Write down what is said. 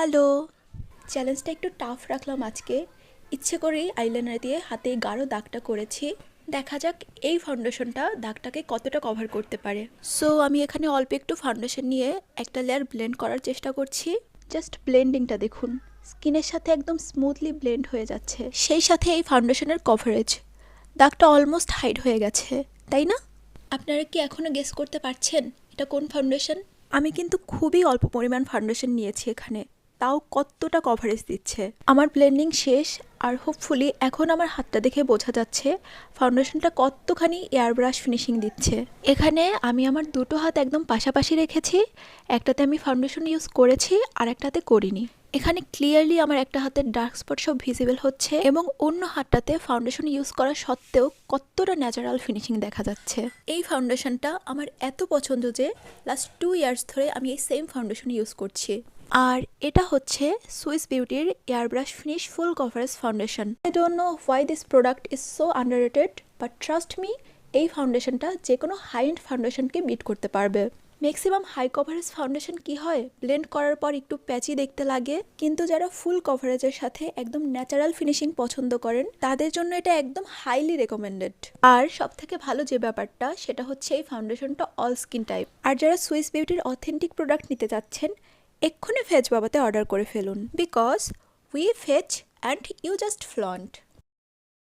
Hello, চ্যালেঞ্জটা একটু tough রাখলাম আজকে। ইচ্ছে করেই আইলাইনার দিয়ে হাতে গাঢ় দাগটা করেছি। দেখা যাক এই ফাউন্ডেশনটা দাগটাকে কতটা কভার করতে পারে। সো আমি এখানে অল্প একটু ফাউন্ডেশন নিয়ে একটা লেয়ার ব্লেন্ড করার চেষ্টা করছি। জাস্ট ব্লেন্ডিংটা দেখুন, স্কিনের সাথে একদম স্মুথলি ব্লেন্ড হয়ে যাচ্ছে। সেই সাথে এই ফাউন্ডেশনের কভারেজ, দাগটা অলমোস্ট হাইড হয়ে গেছে, তাই না? আপনারা কি এখনও গেস করতে পারছেন এটা কোন ফাউন্ডেশন? আমি কিন্তু খুবই অল্প পরিমাণ ফাউন্ডেশন নিয়েছি এখানে, তাও কতটা কভারেজ দিচ্ছে। আমার ব্লেন্ডিং শেষ, আর হোপফুলি এখন আমার হাতটা দেখে বোঝা যাচ্ছে ফাউন্ডেশনটা কতখানি এয়ার ব্রাশ ফিনিশিং দিচ্ছে। এখানে আমি আমার দুটো হাত একদম পাশাপাশি রেখেছি, একটাতে আমি ফাউন্ডেশন ইউজ করেছি আর একটাতে করিনি। এখানে ক্লিয়ারলি আমার একটা হাতের ডার্ক স্পট সব ভিজিবল হচ্ছে এবং অন্য হাতটাতে ফাউন্ডেশন ইউজ করা সত্ত্বেও কতটা ন্যাচারাল ফিনিশিং দেখা যাচ্ছে। এই ফাউন্ডেশনটা আমার এত পছন্দ যে লাস্ট 2 ইয়ার্স ধরে আমি এই সেম ফাউন্ডেশন ইউজ করছি। আর এটা হচ্ছে সুইস বিউটির airbrush finish full coverage foundation. I don't know why this product is so underrated, but trust me, এই ফাউন্ডেশনটা যে কোনো হাই এন্ড ফাউন্ডেশনকে বিট করতে পারবে। ম্যাক্সিমাম হাই কভারেজ ফাউন্ডেশন কি হয়, ব্লেন্ড করার পর একটু প্যাচি দেখতে লাগে, কিন্তু যারা ফুল কভারেজের সাথে একদম ন্যাচারাল ফিনিশিং পছন্দ করেন তাদের জন্য এটা একদম হাইলি রেকমেন্ডেড। আর সব থেকে ভালো যে ব্যাপারটা সেটা হচ্ছে এই ফাউন্ডেশনটা অল স্কিন টাইপ। আর যারা সুইস বিউটির অথেন্টিক প্রোডাক্ট নিতে চাচ্ছেন, এক্ষুনি ফেজ বাবাতে অর্ডার করে ফেলুন, because we fetch and you just flaunt.